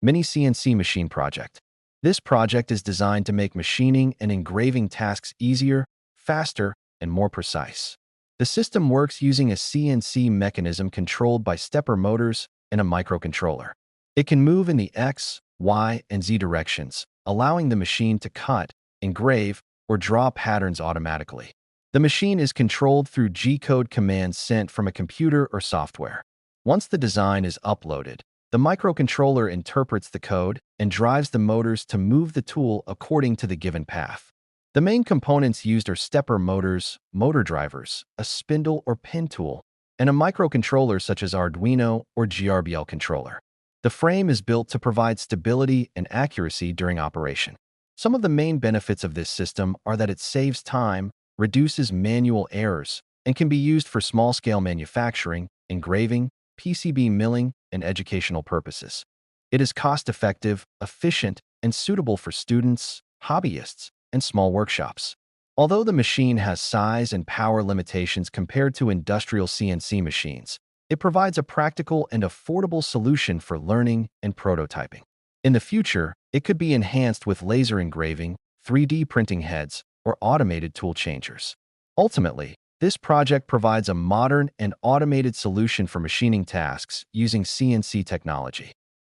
mini-CNC machine project. This project is designed to make machining and engraving tasks easier, faster, and more precise. The system works using a CNC mechanism controlled by stepper motors and a microcontroller. It can move in the X, Y, and Z directions, allowing the machine to cut, engrave, or draw patterns automatically. The machine is controlled through G-code commands sent from a computer or software. Once the design is uploaded, the microcontroller interprets the code and drives the motors to move the tool according to the given path. The main components used are stepper motors, motor drivers, a spindle or pin tool, and a microcontroller such as Arduino or B.A.P.L controller. The frame is built to provide stability and accuracy during operation. Some of the main benefits of this system are that it saves time, reduces manual errors, and can be used for small-scale manufacturing, engraving, PCB milling, and educational purposes. It is cost-effective, efficient, and suitable for students, hobbyists, and small workshops. Although the machine has size and power limitations compared to industrial CNC machines, it provides a practical and affordable solution for learning and prototyping. In the future, it could be enhanced with laser engraving, 3D printing heads, or automated tool changers. Ultimately, this project provides a modern and automated solution for machining tasks using CNC technology.